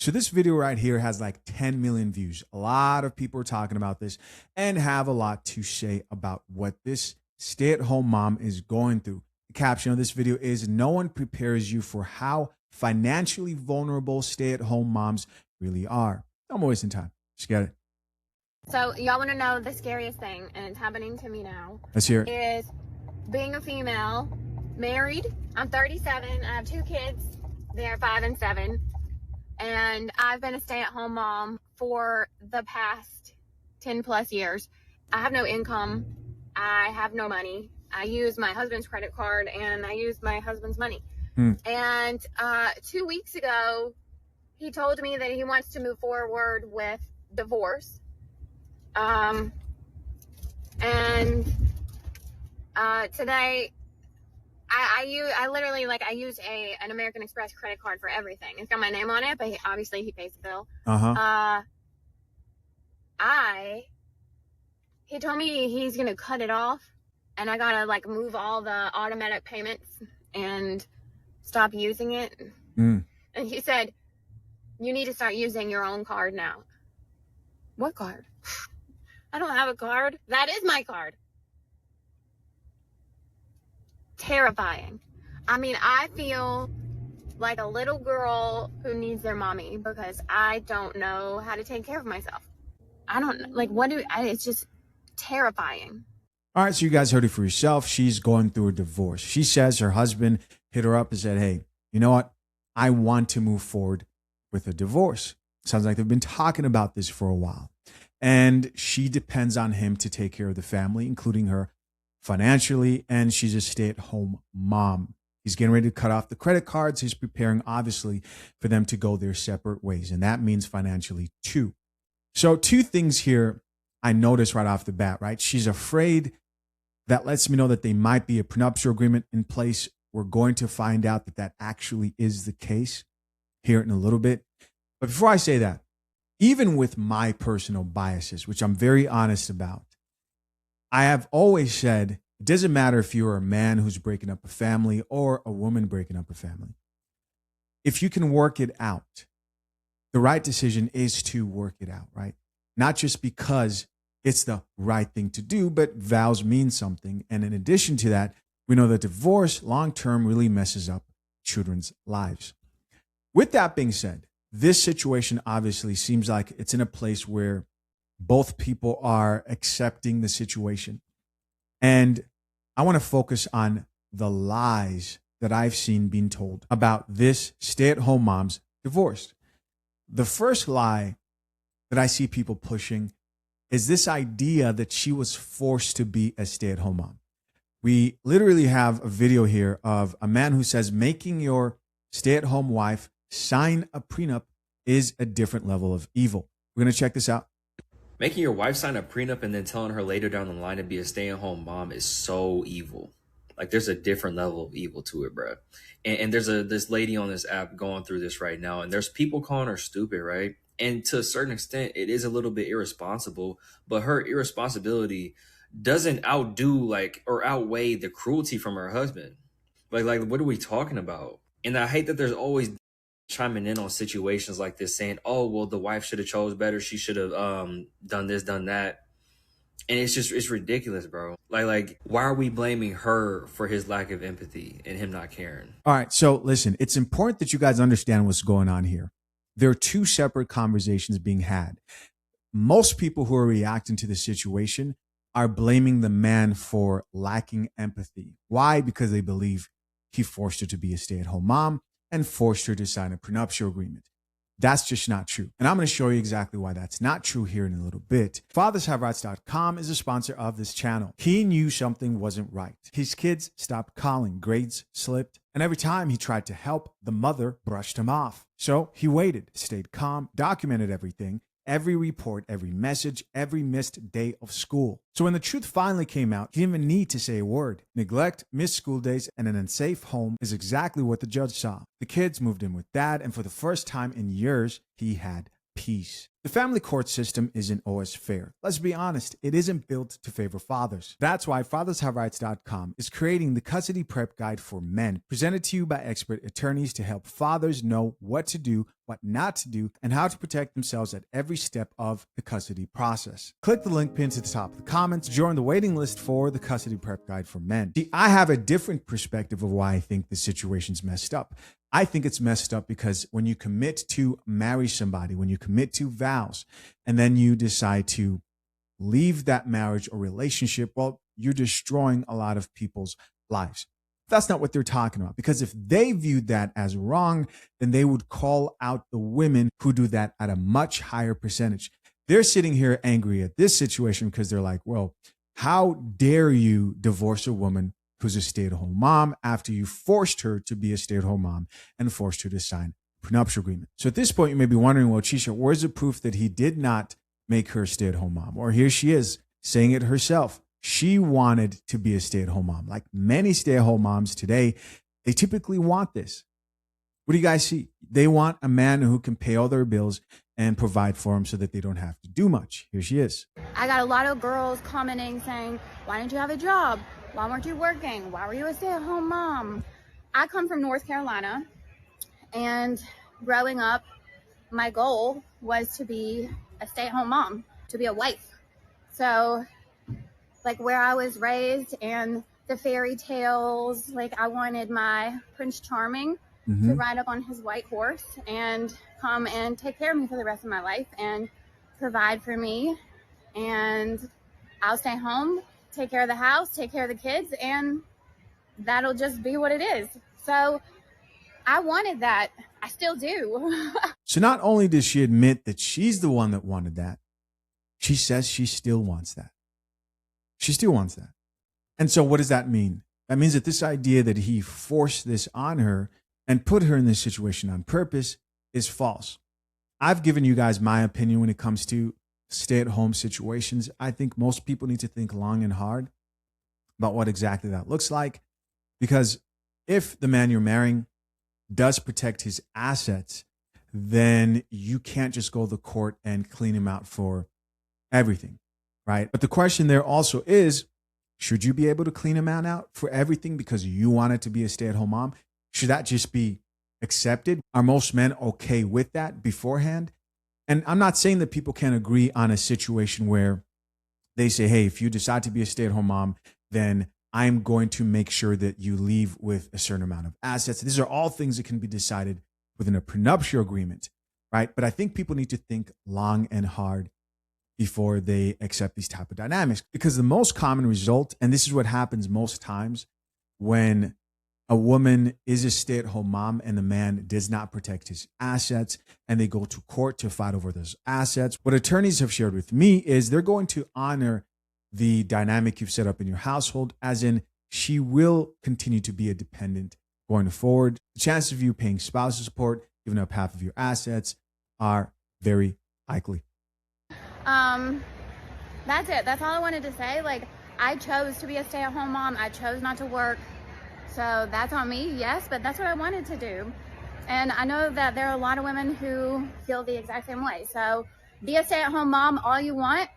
So this video right here has like 10 million views. A lot of people are talking about this and have a lot to say about what this stay-at-home mom is going through. The caption of this video is, "No one prepares you for how financially vulnerable stay-at-home moms really are." I'm wasting time. Just get it. So y'all want to know the scariest thing, and it's happening to me now. Let's hear it. Is being a female, married. I'm 37. I have 2 kids. They're 5 and 7. And I've been a stay-at-home mom for the past 10 plus years. I have no income. I have no money. I use my husband's credit card and I use my husband's money. And 2 weeks ago, he told me that he wants to move forward with divorce. Today, I literally, like, I use an American Express credit card for everything. It's got my name on it, but obviously he pays the bill. He told me he's gonna cut it off, and I gotta like move all the automatic payments and stop using it. And he said, "You need to start using your own card now." What card? I don't have a card. That is my card. Terrifying. I mean, I feel like a little girl who needs their mommy because I don't know how to take care of myself. I don't like it's just terrifying. All right, so you guys heard it for yourself. She's going through a divorce. She says her husband hit her up and said, "Hey, you know what? I want to move forward with a divorce." Sounds like they've been talking about this for a while. And she depends on him to take care of the family, including her financially, and she's a stay-at-home mom. He's getting ready to cut off the credit cards. He's preparing, obviously, for them to go their separate ways, and that means financially too. So 2 things here I noticed right off the bat, right? She's afraid. That lets me know that they might be a prenuptial agreement in place. We're going to find out that that actually is the case here in a little bit. But before I say that, even with my personal biases, which I'm very honest about, I have always said it doesn't matter if you're a man who's breaking up a family or a woman breaking up a family. If you can work it out, the right decision is to work it out, right? Not just because it's the right thing to do, but vows mean something. And in addition to that, we know that divorce long-term really messes up children's lives. With that being said, this situation obviously seems like it's in a place where both people are accepting the situation. And I want to focus on the lies that I've seen being told about this stay-at-home mom's divorced. The first lie that I see people pushing is this idea that she was forced to be a stay-at-home mom. We literally have a video here of a man who says making your stay-at-home wife sign a prenup is a different level of evil. We're going to check this out. Making your wife sign a prenup and then telling her later down the line to be a stay-at-home mom is so evil. Like, there's a different level of evil to it, bro. And there's this lady on this app going through this right now, and there's people calling her stupid, right? And to a certain extent, it is a little bit irresponsible, but her irresponsibility doesn't outweigh the cruelty from her husband. Like, what are we talking about? And I hate that there's always chiming in on situations like this saying, "Oh, well, the wife should have chose better. She should have done this, done that." And it's ridiculous, bro. Like, why are we blaming her for his lack of empathy and him not caring? All right, so listen, it's important that you guys understand what's going on here. There are 2 separate conversations being had. Most people who are reacting to the situation are blaming the man for lacking empathy. Why? Because they believe he forced her to be a stay-at-home mom and forced her to sign a prenuptial agreement. That's just not true. And I'm going to show you exactly why that's not true here in a little bit. FathersHaveRights.com is a sponsor of this channel. He knew something wasn't right. His kids stopped calling, grades slipped, and every time he tried to help, the mother brushed him off. So he waited, stayed calm, documented everything, every report, every message, every missed day of school. So when the truth finally came out, he didn't even need to say a word. Neglect, missed school days, and an unsafe home is exactly what the judge saw. The kids moved in with dad, and for the first time in years, he had peace. The family court system isn't always fair. Let's be honest, it isn't built to favor fathers. That's why FathersHaveRights.com is creating the Custody Prep Guide for Men, presented to you by expert attorneys to help fathers know what to do, what not to do, and how to protect themselves at every step of the custody process. Click the link pinned to the top of the comments, join the waiting list for the Custody Prep Guide for Men. See, I have a different perspective of why I think the situation's messed up. I think it's messed up because when you commit to marry somebody, when you commit to vows, and then you decide to leave that marriage or relationship, well, you're destroying a lot of people's lives. That's not what they're talking about, because if they viewed that as wrong, then they would call out the women who do that at a much higher percentage. They're sitting here angry at this situation because they're like, well, how dare you divorce a woman who's a stay-at-home mom after you forced her to be a stay-at-home mom and forced her to sign a prenuptial agreement. So at this point, you may be wondering, well, Chisha, where's the proof that he did not make her a stay-at-home mom? Or here she is saying it herself. She wanted to be a stay-at-home mom. Like many stay-at-home moms today, they typically want this. What do you guys see? They want a man who can pay all their bills and provide for them so that they don't have to do much. Here she is. I got a lot of girls commenting saying, why didn't you have a job? Why weren't you working? Why were you a stay-at-home mom? I come from North Carolina, and growing up, my goal was to be a stay-at-home mom, to be a wife. So, like where I was raised and the fairy tales, like I wanted my Prince Charming to ride up on his white horse and come and take care of me for the rest of my life and provide for me. And I'll stay home, take care of the house, take care of the kids, and that'll just be what it is. So I wanted that. I still do. So not only does she admit that she's the one that wanted that, she says she still wants that. She still wants that. And so what does that mean? That means that this idea that he forced this on her and put her in this situation on purpose is false. I've given you guys my opinion when it comes to stay-at-home situations. I think most people need to think long and hard about what exactly that looks like, because if the man you're marrying does protect his assets, then you can't just go to court and clean him out for everything, right? But the question there also is, should you be able to clean a man out for everything because you wanted to be a stay-at-home mom? Should that just be accepted? Are most men okay with that beforehand? And I'm not saying that people can't agree on a situation where they say, hey, if you decide to be a stay-at-home mom, then I'm going to make sure that you leave with a certain amount of assets. These are all things that can be decided within a prenuptial agreement, right? But I think people need to think long and hard before they accept these type of dynamics, because the most common result, and this is what happens most times when a woman is a stay-at-home mom and the man does not protect his assets and they go to court to fight over those assets. What attorneys have shared with me is they're going to honor the dynamic you've set up in your household, as in she will continue to be a dependent going forward. The chances of you paying spousal support, giving up half of your assets, are very likely. That's it. That's all I wanted to say. Like, I chose to be a stay-at-home mom. I chose not to work. So that's on me, yes, but that's what I wanted to do. And I know that there are a lot of women who feel the exact same way. So be a stay-at-home mom all you want,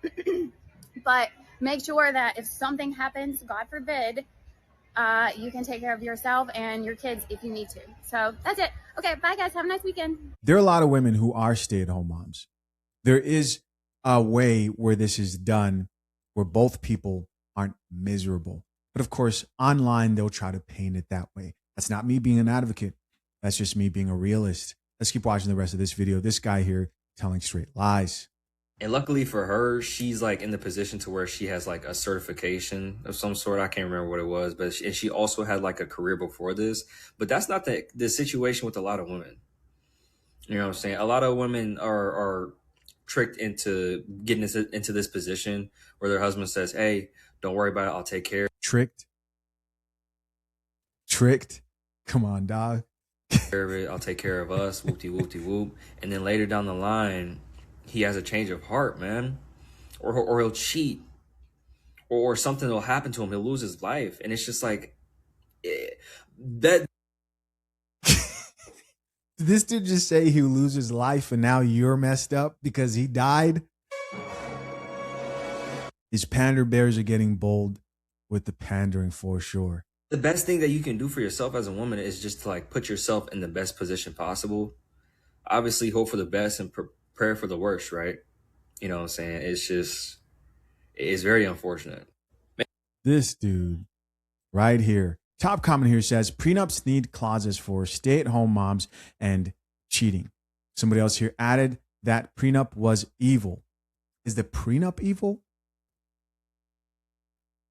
but make sure that if something happens, God forbid, you can take care of yourself and your kids if you need to. So that's it. Okay, bye guys. Have a nice weekend. There are a lot of women who are stay-at-home moms. There is a way where this is done where both people aren't miserable. But of course, online, they'll try to paint it that way. That's not me being an advocate. That's just me being a realist. Let's keep watching the rest of this video. This guy here telling straight lies. And luckily for her, she's like in the position to where she has like a certification of some sort. I can't remember what it was, but she also had like a career before this. But that's not the situation with a lot of women. You know what I'm saying? A lot of women are tricked into getting into this position where their husband says, hey, don't worry about it, I'll take care. Tricked? Come on, dog. I'll take care of us, whoop-de-whoop-de-whoop. And then later down the line, he has a change of heart, man. Or he'll cheat. Or something will happen to him. He'll lose his life. And it's just like, that. Did this dude just say he would lose his life and now you're messed up because he died? These pander bears are getting bold with the pandering for sure. The best thing that you can do for yourself as a woman is just to like put yourself in the best position possible. Obviously, hope for the best and prepare for the worst, right? You know what I'm saying? It's very unfortunate. This dude right here. Top comment here says prenups need clauses for stay-at-home moms and cheating. Somebody else here added that prenup was evil. Is the prenup evil?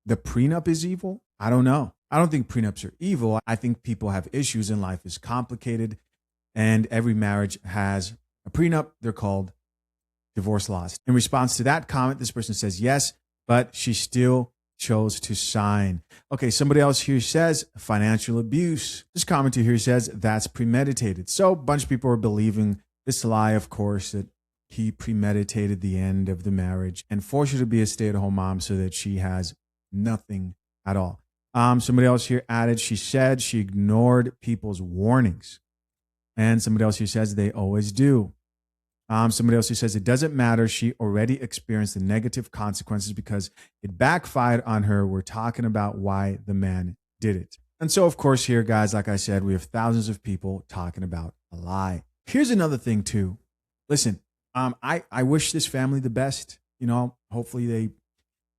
The prenup is evil? I don't know. I don't think prenups are evil. I think people have issues and life is complicated, and every marriage has a prenup. They're called divorce laws. In response to that comment, this person says yes, but she still chose to sign. Okay, somebody else here says financial abuse. This commenter here says that's premeditated. So a bunch of people are believing this lie, of course, that he premeditated the end of the marriage and forced her to be a stay-at-home mom so that she has nothing at all. Somebody else here added, she said she ignored people's warnings. And somebody else here says they always do. Somebody else who says it doesn't matter. She already experienced the negative consequences because it backfired on her. We're talking about why the man did it. And so, of course, here, guys, like I said, we have thousands of people talking about a lie. Here's another thing, too. Listen, I wish this family the best. You know, hopefully they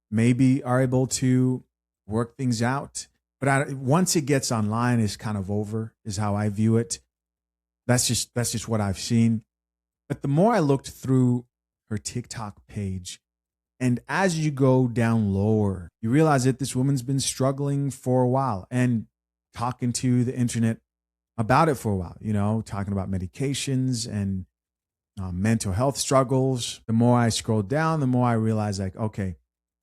maybe are able to work things out. But once it gets online, it's kind of over, is how I view it. That's just what I've seen. But the more I looked through her TikTok page, and as you go down lower, you realize that this woman's been struggling for a while and talking to the internet about it for a while, you know, talking about medications and mental health struggles. The more I scroll down, the more I realize, like, okay,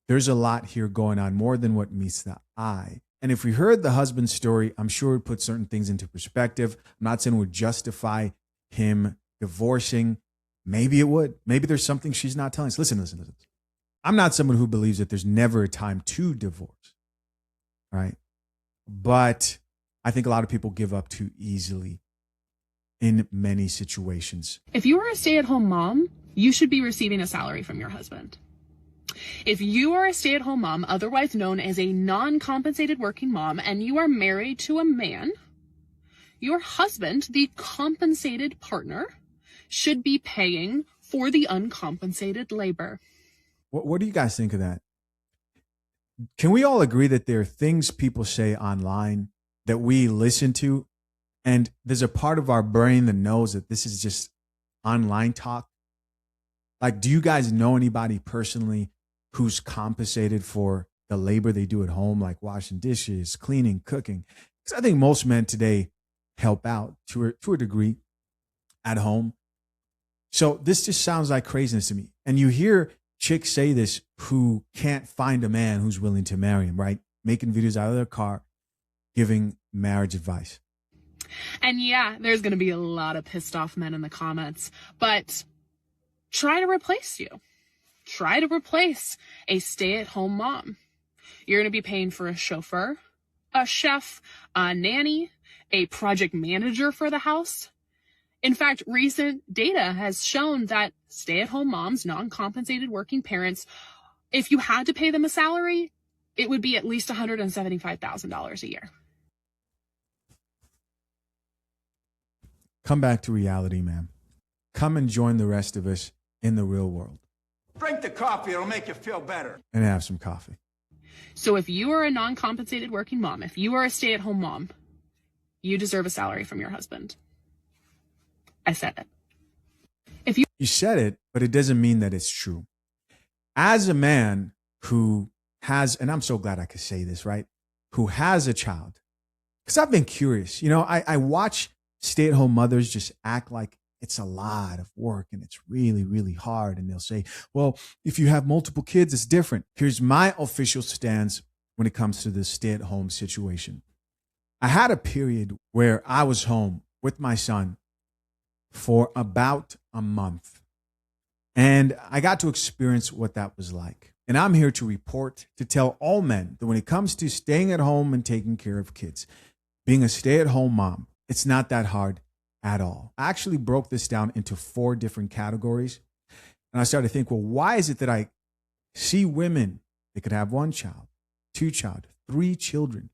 there's a lot here going on, more than what meets the eye. And if we heard the husband's story, I'm sure it would put certain things into perspective. I'm not saying it would justify him divorcing. Maybe it would. Maybe there's something she's not telling us. Listen. I'm not someone who believes that there's never a time to divorce, right? But I think a lot of people give up too easily in many situations. If you are a stay-at-home mom, you should be receiving a salary from your husband. If you are a stay-at-home mom, otherwise known as a non-compensated working mom, and you are married to a man, your husband, the compensated partner, should be paying for the uncompensated labor. What do you guys think of that? Can we all agree that there are things people say online that we listen to, and there's a part of our brain that knows that this is just online talk? Like, do you guys know anybody personally who's compensated for the labor they do at home, like washing dishes, cleaning, cooking? Because I think most men today help out to a degree at home. So this just sounds like craziness to me. And you hear chicks say this who can't find a man who's willing to marry him, right? Making videos out of their car, giving marriage advice. And yeah, there's going to be a lot of pissed off men in the comments, but try to replace you. Try to replace a stay-at-home mom. You're going to be paying for a chauffeur, a chef, a nanny, a project manager for the house. In fact, recent data has shown that stay-at-home moms, non-compensated working parents, if you had to pay them a salary, it would be at least $175,000 a year. Come back to reality, man. Come and join the rest of us in the real world. Drink the coffee, it'll make you feel better. And have some coffee. So if you are a non-compensated working mom, if you are a stay-at-home mom, you deserve a salary from your husband. I said it. You said it, but it doesn't mean that it's true. As a man who has, and I'm so glad I could say this, right? Who has a child. Because I've been curious. You know, I watch stay-at-home mothers just act like it's a lot of work and it's really, really hard. And they'll say, well, if you have multiple kids, it's different. Here's my official stance when it comes to the stay-at-home situation. I had a period where I was home with my son for about a month. And I got to experience what that was like. And I'm here to report, to tell all men that when it comes to staying at home and taking care of kids, being a stay-at-home mom, it's not that hard at all. I actually broke this down into 4 different categories. And I started to think, well, why is it that I see women, they could have 1 child, 2 child, 3 children,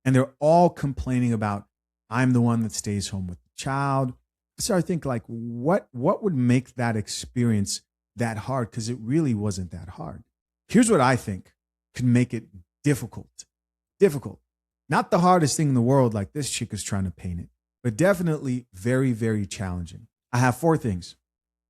and they're all complaining about, I'm the one that stays home with the child. I started to think, like, what would make that experience that hard? Because it really wasn't that hard. Here's what I think could make it difficult. Not the hardest thing in the world like this chick is trying to paint it, but definitely very, very challenging. I have 4 things.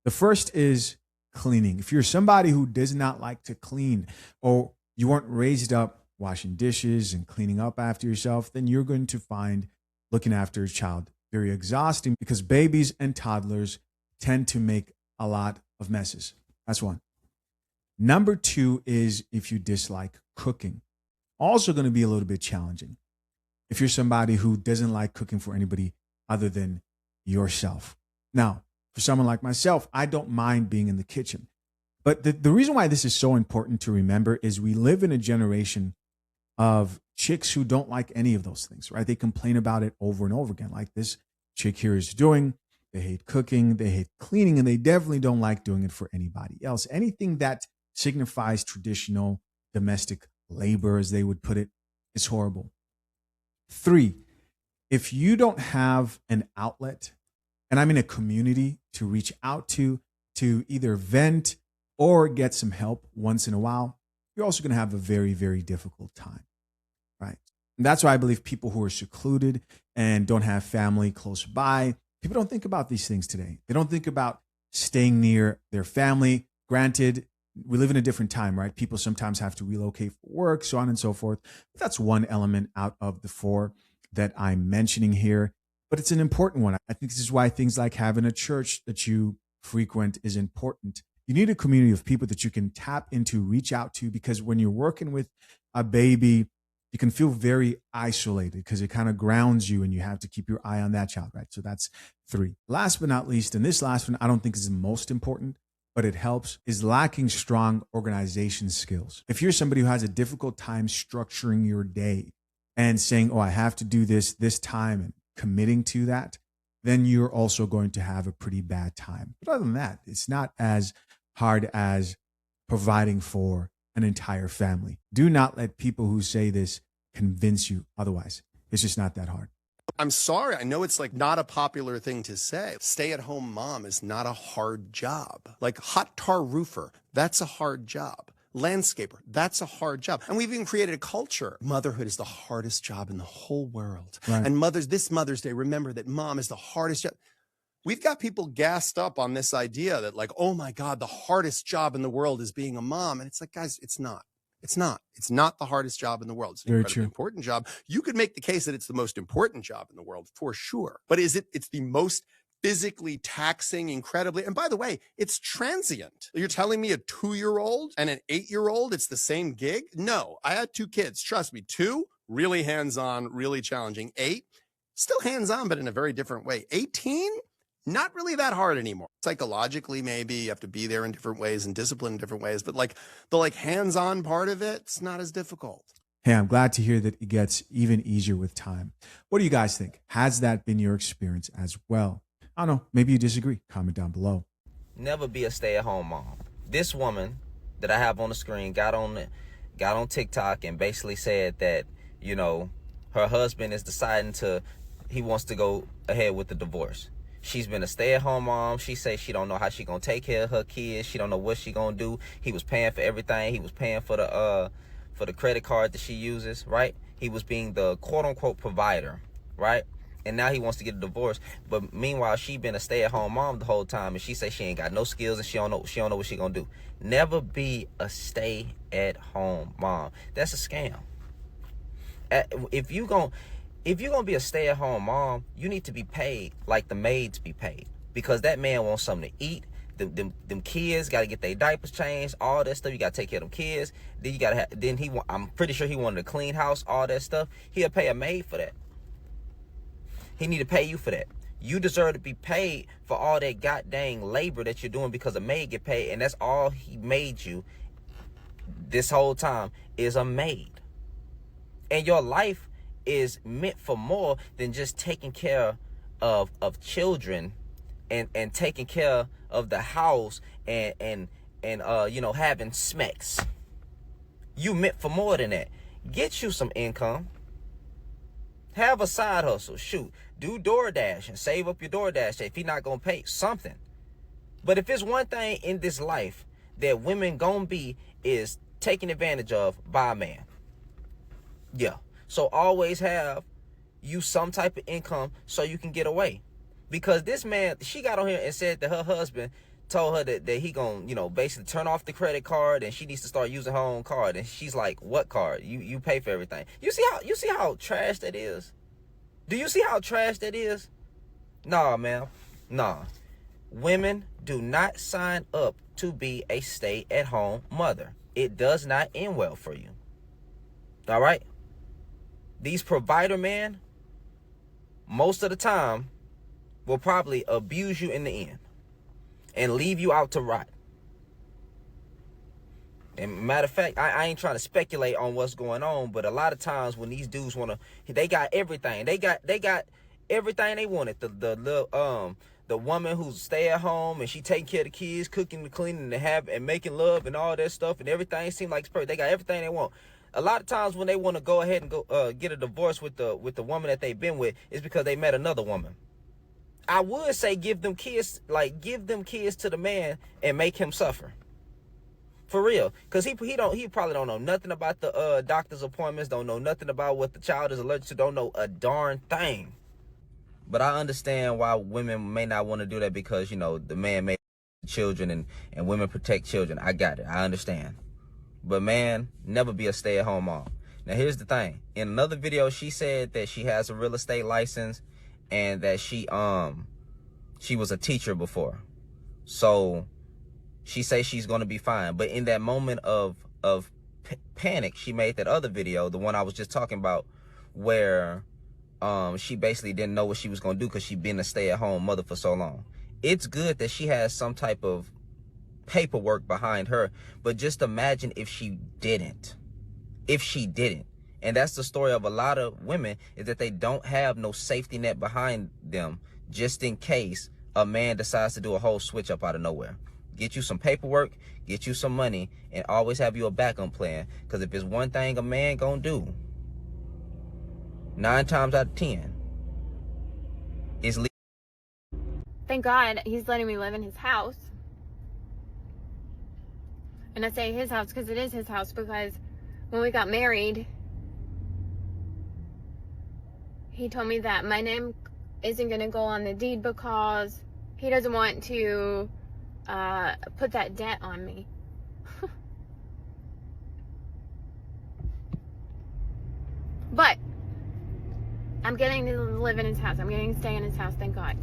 The first is cleaning. If you're somebody who does not like to clean, or you weren't raised up washing dishes and cleaning up after yourself, then you're going to find looking after a child very exhausting, because babies and toddlers tend to make a lot of messes. That's 1. Number 2 is if you dislike cooking. Also going to be a little bit challenging. If you're somebody who doesn't like cooking for anybody other than yourself. Now, for someone like myself, I don't mind being in the kitchen. But the reason why this is so important to remember is we live in a generation of chicks who don't like any of those things, right? They complain about it over and over again, like this chick here is doing. They hate cooking, they hate cleaning, and they definitely don't like doing it for anybody else. Anything that signifies traditional domestic labor, as they would put it, is horrible. 3, if you don't have an outlet, and I'm in a community to reach out to either vent or get some help once in a while, you're also going to have a very, very difficult time, right? And that's why I believe people who are secluded and don't have family close by, people don't think about these things today. They don't think about staying near their family. Granted, we live in a different time, right? People sometimes have to relocate for work, so on and so forth. But that's one element out of the 4 that I'm mentioning here. But it's an important one. I think this is why things like having a church that you frequent is important. You need a community of people that you can tap into, reach out to, because when you're working with a baby, you can feel very isolated because it kind of grounds you and you have to keep your eye on that child, right? So that's 3. Last but not least, and this last one I don't think is the most important, but it helps, is lacking strong organization skills. If you're somebody who has a difficult time structuring your day and saying, oh, I have to do this time, and committing to that, then you're also going to have a pretty bad time. But other than that, it's not as hard as providing for an entire family. Do not let people who say this convince you otherwise. It's just not that hard. I'm sorry. I know it's like not a popular thing to say. Stay-at-home mom is not a hard job. Like hot tar roofer, that's a hard job. Landscaper, that's a hard job. And we've even created a culture. Motherhood is the hardest job in the whole world. Right. And this Mother's Day, remember that mom is the hardest job. We've got people gassed up on this idea that, like, oh my God, the hardest job in the world is being a mom. And it's like, guys, it's not. It's not. It's not the hardest job in the world. It's an incredibly important job. You could make the case that it's the most important job in the world for sure. But it's the most physically taxing, incredibly. And by the way, it's transient. You're telling me a 2-year-old and an 8-year-old, it's the same gig? No, I had 2 kids. Trust me, 2, really hands-on, really challenging. 8, still hands-on, but in a very different way. 18, not really that hard anymore. Psychologically, maybe you have to be there in different ways and discipline in different ways, but like the hands-on part of it, it's not as difficult. Hey, I'm glad to hear that it gets even easier with time. What do you guys think? Has that been your experience as well? I don't know. Maybe you disagree. Comment down below. Never be a stay-at-home mom. This woman that I have on the screen got on TikTok and basically said that, you know, her husband is deciding he wants to go ahead with the divorce. She's been a stay-at-home mom. She says she don't know how she gonna take care of her kids. She don't know what she gonna do. He was paying for everything. He was paying for the credit card that she uses, right? He was being the quote-unquote provider, right? And now he wants to get a divorce. But meanwhile, she been a stay-at-home mom the whole time, and she say she ain't got no skills and she don't know what she gonna do. Never be a stay-at-home mom. That's a scam. If you gonna be a stay-at-home mom, you need to be paid like the maids be paid, because that man wants something to eat. Them kids got to get their diapers changed, all that stuff. You got to take care of them kids. Then you got to I'm pretty sure he wanted a clean house, all that stuff. He'll pay a maid for that. He need to pay you for that. You deserve to be paid for all that goddamn labor that you're doing, because a maid get paid, and that's all he made you this whole time is a maid. And your life is meant for more than just taking care of children and taking care of the house and you know, having smacks. You meant for more than that. Get you some income. Have a side hustle. Shoot, do DoorDash and save up your DoorDash if he not gonna pay something. But if it's one thing in this life that women gonna be, is taken advantage of by a man. Yeah. So always have you some type of income so you can get away. Because this man, she got on here and said that her husband told her that he gonna, you know, basically turn off the credit card and she needs to start using her own card. And she's like, what card? You pay for everything. You see how trash that is? Do you see how trash that is? Nah, man. Nah. Women do not sign up to be a stay-at-home mother. It does not end well for you. All right? These provider men, most of the time, will probably abuse you in the end and leave you out to rot. And matter of fact, I ain't trying to speculate on what's going on, but a lot of times when these dudes they got everything. They got everything they wanted. The woman who's stay at home and she taking care of the kids, cooking, cleaning, and making love and all that stuff, and everything seems like it's perfect. They got everything they want. A lot of times when they want to go ahead and go get a divorce with the woman that they've been with, is because they met another woman. I would say give them kids to the man and make him suffer. For real. Because he probably don't know nothing about the doctor's appointments, don't know nothing about what the child is allergic to, don't know a darn thing. But I understand why women may not want to do that, because, you know, the man may children and women protect children. I got it. I understand. But man, never be a stay-at-home mom. Now here's the thing. In another video, she said that she has a real estate license and that she was a teacher before. So she says she's going to be fine. But in that moment of panic, she made that other video, the one I was just talking about, where she basically didn't know what she was going to do because she'd been a stay-at-home mother for so long. It's good that she has some type of paperwork behind her, but just imagine if she didn't. And that's the story of a lot of women, is that they don't have no safety net behind them, just in case a man decides to do a whole switch up out of nowhere. Get you some paperwork, get you some money, and always have you a backup plan. Because if it's one thing a man gonna do, 9 times out of 10 is leave. Thank God he's letting me live in his house. And I say his house because it is his house, because when we got married, he told me that my name isn't going to go on the deed because he doesn't want to put that debt on me. But I'm getting to live in his house. I'm getting to stay in his house, thank God.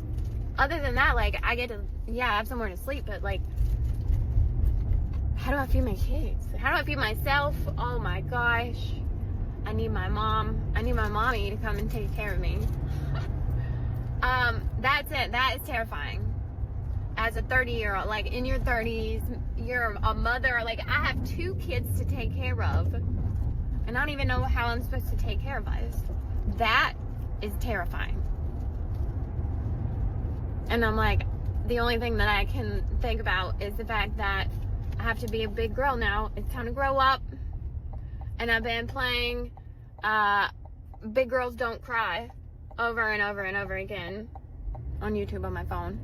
Other than that, like, I get to, have somewhere to sleep, but, like, how do I feed my kids? How do I feed myself? Oh my gosh. I need my mom. I need my mommy to come and take care of me. That's it. That is terrifying. As a 30-year-old, like, in your 30s, you're a mother. Like, I have 2 kids to take care of, and I don't even know how I'm supposed to take care of us. That is terrifying. And I'm like, the only thing that I can think about is the fact that I have to be a big girl now. It's time to grow up. And I've been playing Big Girls Don't Cry over and over and over again on YouTube on my phone.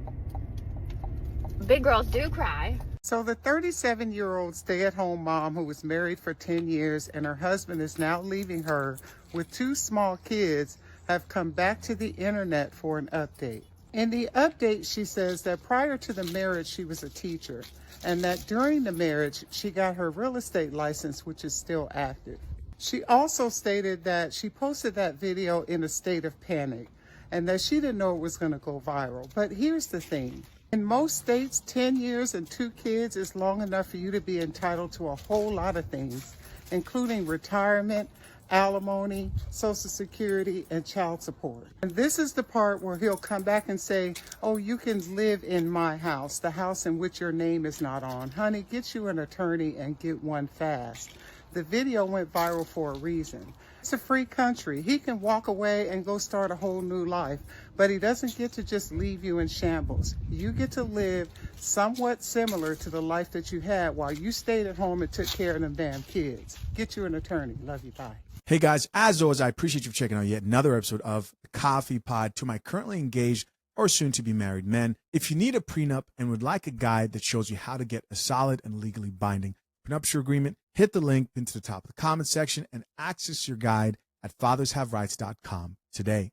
Big girls do cry. So the 37-year-old stay-at-home mom who was married for 10 years and her husband is now leaving her with 2 small kids have come back to the internet for an update. In the update, she says that prior to the marriage, she was a teacher, and that during the marriage, she got her real estate license, which is still active. She also stated that she posted that video in a state of panic and that she didn't know it was going to go viral. But here's the thing. In most states, 10 years and 2 kids is long enough for you to be entitled to a whole lot of things, including retirement, alimony, Social Security, and child support. And this is the part where he'll come back and say, oh, you can live in my house, the house in which your name is not on. Honey, get you an attorney and get one fast. The video went viral for a reason. It's a free country. He can walk away and go start a whole new life, but he doesn't get to just leave you in shambles. You get to live somewhat similar to the life that you had while you stayed at home and took care of them damn kids. Get you an attorney. Love you. Bye. Hey guys, as always, I appreciate you for checking out yet another episode of the Coffee Pod. To my currently engaged or soon to be married men, if you need a prenup and would like a guide that shows you how to get a solid and legally binding prenuptial agreement, hit the link into the top of the comment section and access your guide at fathershaverights.com today.